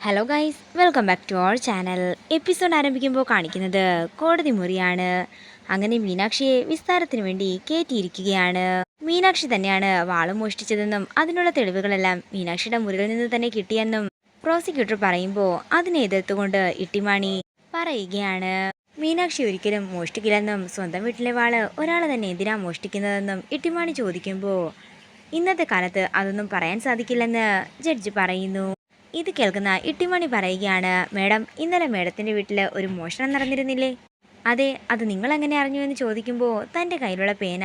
Hello guys, welcome back to our channel. Episode ആരംഭിക്കുമ്പോൾ കാണിക്കുന്നത് കോടതി മുറിയാണ്. അങ്ങനെ മീനാക്ഷിയെ വിസ്താരത്തിന് വേണ്ടി കയറ്റിയിരിക്കുകയാണ്. മീനാക്ഷി തന്നെയാണ് വാളും മോഷ്ടിച്ചതെന്നും അതിനുള്ള തെളിവുകളെല്ലാം മീനാക്ഷിയുടെ മുറിയിൽ നിന്ന് തന്നെ കിട്ടിയെന്നും പ്രോസിക്യൂട്ടർ പറയുമ്പോൾ അതിനെ എതിർത്തുകൊണ്ട് ഇട്ടിമാണി പറയുകയാണ്. മീനാക്ഷി ഒരിക്കലും മോഷ്ടിക്കില്ലെന്നും സ്വന്തം വീട്ടിലെ വാള് ഒരാൾ തന്നെ എന്തിനാ മോഷ്ടിക്കുന്നതെന്നും ഇട്ടിമാണി ചോദിക്കുമ്പോൾ ഇന്നത്തെ കാലത്ത് അതൊന്നും പറയാൻ സാധിക്കില്ലെന്ന് ജഡ്ജി പറയുന്നു. ഇത് കേൾക്കുന്ന ഇട്ടിമണി പറയുകയാണ്, മേഡം, ഇന്നലെ മേഡത്തിൻ്റെ വീട്ടിൽ ഒരു മോഷണം നടന്നിരുന്നില്ലേ? അതെ, അത് നിങ്ങൾ എങ്ങനെ അറിഞ്ഞു എന്ന് ചോദിക്കുമ്പോൾ തൻ്റെ കയ്യിലുള്ള പേന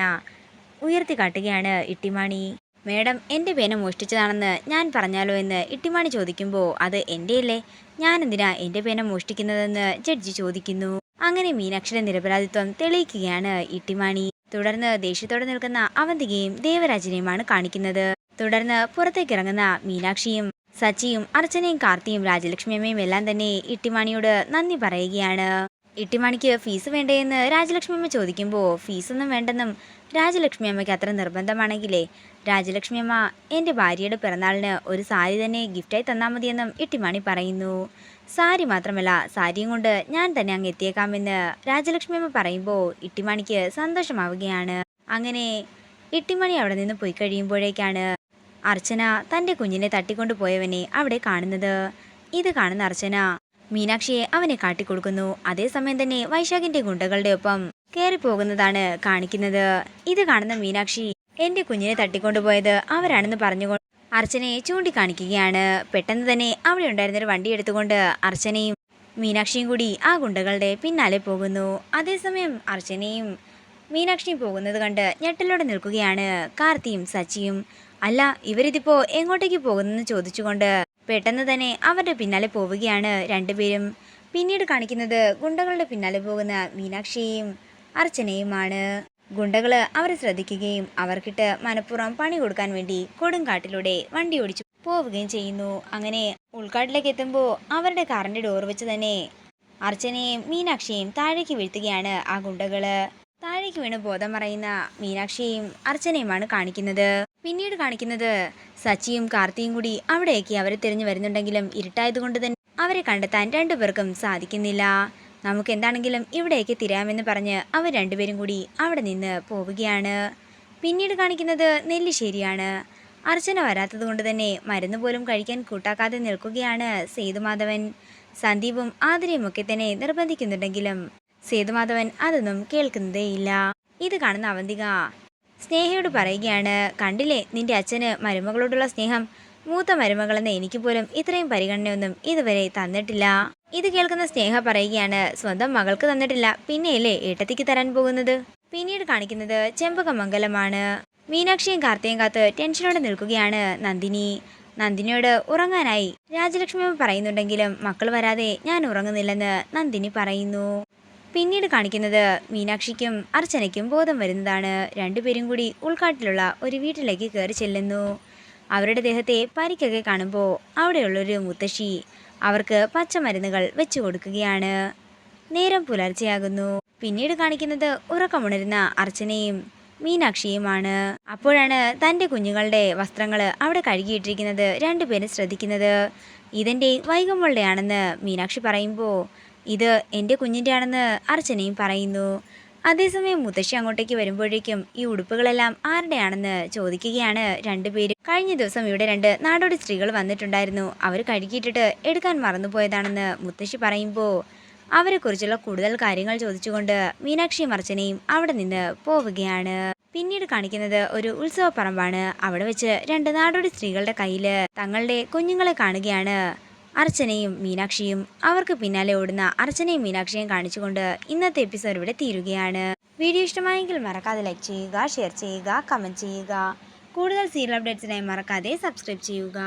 ഉയർത്തി കാട്ടുകയാണ് ഇട്ടിമാണി. മേഡം, എൻ്റെ പേന മോഷ്ടിച്ചതാണെന്ന് ഞാൻ പറഞ്ഞാലോ എന്ന് ഇട്ടിമാണി ചോദിക്കുമ്പോൾ അത് എൻ്റെയല്ലേ, ഞാൻ എന്തിനാ എൻ്റെ പേന മോഷ്ടിക്കുന്നതെന്ന് ജഡ്ജി ചോദിക്കുന്നു. അങ്ങനെ മീനാക്ഷിയുടെ നിരപരാധിത്വം തെളിയിക്കുകയാണ് ഇട്ടിമാണി. തുടർന്ന് ദേഷ്യത്തോടെ നിൽക്കുന്ന അവന്തികയും ദേവരാജനെയുമാണ് കാണിക്കുന്നത്. തുടർന്ന് പുറത്തേക്കിറങ്ങുന്ന മീനാക്ഷിയും സച്ചിയും അർച്ചനയും കാർത്തിയും രാജലക്ഷ്മി അമ്മയും എല്ലാം തന്നെ ഇട്ടിമാണിയോട് നന്ദി പറയുകയാണ്. ഇട്ടിമാണിക്ക് ഫീസ് വേണ്ടേയെന്ന് രാജലക്ഷ്മി അമ്മ ചോദിക്കുമ്പോൾ ഫീസൊന്നും വേണ്ടെന്നും, രാജലക്ഷ്മി അമ്മയ്ക്ക് അത്ര നിർബന്ധമാണെങ്കിലേ രാജലക്ഷ്മി അമ്മ എൻ്റെ ഭാര്യയുടെ പിറന്നാളിന് ഒരു സാരി തന്നെ ഗിഫ്റ്റായി തന്നാൽ മതിയെന്നും ഇട്ടിമാണി പറയുന്നു. സാരി മാത്രമല്ല, സാരിയും കൊണ്ട് ഞാൻ തന്നെ അങ്ങ് എത്തിയേക്കാമെന്ന് രാജലക്ഷ്മി അമ്മ പറയുമ്പോൾ ഇട്ടിമാണിക്ക് സന്തോഷമാവുകയാണ്. അങ്ങനെ ഇട്ടിമണി അവിടെ നിന്ന് പോയി കഴിയുമ്പോഴേക്കാണ് അർച്ചന തൻ്റെ കുഞ്ഞിനെ തട്ടിക്കൊണ്ടു പോയവനെ അവിടെ കാണുന്നത്. ഇത് കാണുന്ന അർച്ചന മീനാക്ഷിയെ അവനെ കാട്ടിക്കൊടുക്കുന്നു. അതേസമയം തന്നെ വൈശാഖിന്റെ ഗുണ്ടകളുടെ ഒപ്പം കയറിപ്പോകുന്നതാണ് കാണിക്കുന്നത്. ഇത് കാണുന്ന മീനാക്ഷി എൻ്റെ കുഞ്ഞിനെ തട്ടിക്കൊണ്ടുപോയത് അവരാണെന്ന് പറഞ്ഞുകൊണ്ട് അർച്ചനയെ ചൂണ്ടിക്കാണിക്കുകയാണ്. പെട്ടെന്ന് തന്നെ അവിടെ ഉണ്ടായിരുന്നൊരു വണ്ടി എടുത്തുകൊണ്ട് അർച്ചനയും മീനാക്ഷിയും കൂടി ആ ഗുണ്ടകളുടെ പിന്നാലെ പോകുന്നു. അതേസമയം അർച്ചനയും മീനാക്ഷിയും പോകുന്നത് കണ്ട് ഞെട്ടലോടെ നിൽക്കുകയാണ് കാർത്തിയും സച്ചിയും. അല്ല, ഇവരിതിപ്പോ എങ്ങോട്ടേക്ക് പോകുന്നെന്ന് ചോദിച്ചുകൊണ്ട് പെട്ടെന്ന് തന്നെ അവരുടെ പിന്നാലെ പോവുകയാണ് രണ്ടുപേരും. പിന്നീട് കാണിക്കുന്നത് ഗുണ്ടകളുടെ പിന്നാലെ പോകുന്ന മീനാക്ഷിയെയും അർച്ചനയുമാണ്. ഗുണ്ടകള് അവരെ ശ്രദ്ധിക്കുകയും അവർക്കിട്ട് മനഃപൂർവ്വം പണി കൊടുക്കാൻ വേണ്ടി കൊടുങ്കാട്ടിലൂടെ വണ്ടി ഓടിച്ചു പോവുകയും ചെയ്യുന്നു. അങ്ങനെ ഉൾക്കാട്ടിലേക്ക് എത്തുമ്പോൾ അവരുടെ കാറിന്റെ ഡോർ വെച്ച് തന്നെ അർച്ചനയെയും മീനാക്ഷിയെയും താഴേക്ക് വീഴ്ത്തുകയാണ് ആ ഗുണ്ടകള്. താഴേക്ക് വീണ് ബോധം മറയുന്ന മീനാക്ഷിയെയും അർച്ചനയുമാണ് കാണിക്കുന്നത്. പിന്നീട് കാണിക്കുന്നത് സച്ചിയും കാർത്തിയും കൂടി അവിടേക്ക് അവരെ തിരഞ്ഞു വരുന്നുണ്ടെങ്കിലും ഇരുട്ടായതുകൊണ്ട് തന്നെ അവരെ കണ്ടെത്താൻ രണ്ടുപേർക്കും സാധിക്കുന്നില്ല. നമുക്ക് എന്താണെങ്കിലും ഇവിടേക്ക് തിരയാമെന്ന് പറഞ്ഞ് അവർ രണ്ടുപേരും കൂടി അവിടെ നിന്ന് പോവുകയാണ്. പിന്നീട് കാണിക്കുന്നത് നെല്ലിശ്ശേരിയാണ്. അർച്ചന വരാത്തത് കൊണ്ട് തന്നെ മരുന്ന് പോലും കഴിക്കാൻ കൂട്ടാക്കാതെ നിൽക്കുകയാണ് സേതുമാധവൻ. സന്ദീപും ആതിരയും ഒക്കെ തന്നെ നിർബന്ധിക്കുന്നുണ്ടെങ്കിലും സേതുമാധവൻ അതൊന്നും കേൾക്കുന്നതേയില്ല. ഇത് കാണുന്ന അവന്തിക സ്നേഹയോട് പറയുകയാണ്, കണ്ടില്ലേ നിന്റെ അച്ഛന് മരുമകളോടുള്ള സ്നേഹം, മൂത്ത മരുമകളെന്ന് എനിക്ക് പോലും ഇത്രയും പരിഗണനയൊന്നും ഇതുവരെ തന്നിട്ടില്ല. ഇത് കേൾക്കുന്ന സ്നേഹ പറയുകയാണ്, സ്വന്തം മകൾക്ക് തന്നിട്ടില്ല പിന്നെയല്ലേ ഏട്ടത്തിക്ക് തരാൻ പോകുന്നത്. പിന്നീട് കാണിക്കുന്നത് ചെമ്പകമംഗലമാണ്. മീനാക്ഷിയും കാർത്തിയും കാത്ത് ടെൻഷനോടെ നിൽക്കുകയാണ് നന്ദിനിയോട് ഉറങ്ങാനായി രാജലക്ഷ്മി പറയുന്നുണ്ടെങ്കിലും മക്കൾ വരാതെ ഞാൻ ഉറങ്ങുന്നില്ലെന്ന് നന്ദിനി പറയുന്നു. പിന്നീട് കാണിക്കുന്നത് മീനാക്ഷിക്കും അർച്ചനയ്ക്കും ബോധം വരുന്നതാണ്. രണ്ടുപേരും കൂടി ഉൾക്കാട്ടിലുള്ള ഒരു വീട്ടിലേക്ക് കയറി ചെല്ലുന്നു. അവരുടെ ദേഹത്തെ പരിക്കൊക്കെ കാണുമ്പോൾ അവിടെയുള്ളൊരു മുത്തശ്ശി അവർക്ക് പച്ചമരുന്നുകൾ വെച്ചു കൊടുക്കുകയാണ്. നേരം പുലർച്ചെയാകുന്നു. പിന്നീട് കാണിക്കുന്നത് ഉറക്കമുണരുന്ന അർച്ചനയും മീനാക്ഷിയുമാണ്. അപ്പോഴാണ് തൻ്റെ കുഞ്ഞുങ്ങളുടെ വസ്ത്രങ്ങൾ അവിടെ കഴുകിയിട്ടിരിക്കുന്നത് രണ്ടുപേരും ശ്രദ്ധിക്കുന്നത്. ഇതെൻ്റെ വൈകമ്മളുടെ ആണെന്ന് മീനാക്ഷി പറയുമ്പോൾ ഇത് എൻ്റെ കുഞ്ഞിൻ്റെ ആണെന്ന് അർച്ചനയും പറയുന്നു. അതേസമയം മുത്തശ്ശി അങ്ങോട്ടേക്ക് വരുമ്പോഴേക്കും ഈ ഉടുപ്പുകളെല്ലാം ആരുടെയാണെന്ന് ചോദിക്കുകയാണ് രണ്ടുപേരും. കഴിഞ്ഞ ദിവസം ഇവിടെ 2 നാടോടി സ്ത്രീകൾ വന്നിട്ടുണ്ടായിരുന്നു, അവർ കഴുകിയിട്ടിട്ട് എടുക്കാൻ മറന്നുപോയതാണെന്ന് മുത്തശ്ശി പറയുമ്പോൾ അവരെക്കുറിച്ചുള്ള കൂടുതൽ കാര്യങ്ങൾ ചോദിച്ചുകൊണ്ട് മീനാക്ഷിയും അർച്ചനയും അവിടെ നിന്ന് പോവുകയാണ്. പിന്നീട് കാണിക്കുന്നത് ഒരു ഉത്സവപ്പറമ്പാണ്. അവിടെ വെച്ച് 2 നാടോടി സ്ത്രീകളുടെ കയ്യിൽ തങ്ങളുടെ കുഞ്ഞുങ്ങളെ കാണുകയാണ് അർച്ചനയും മീനാക്ഷിയും. അവർക്ക് പിന്നാലെ ഓടുന്ന അർച്ചനയും മീനാക്ഷിയും കാണിച്ചുകൊണ്ട് ഇന്നത്തെ എപ്പിസോഡ് ഇവിടെ തീരുകയാണ്. വീഡിയോ ഇഷ്ടമായെങ്കിൽ മറക്കാതെ ലൈക്ക് ചെയ്യുക, ഷെയർ ചെയ്യുക, കമൻറ്റ് ചെയ്യുക. കൂടുതൽ സീരിയൽ അപ്ഡേറ്റ്സിനായി മറക്കാതെ സബ്സ്ക്രൈബ് ചെയ്യുക.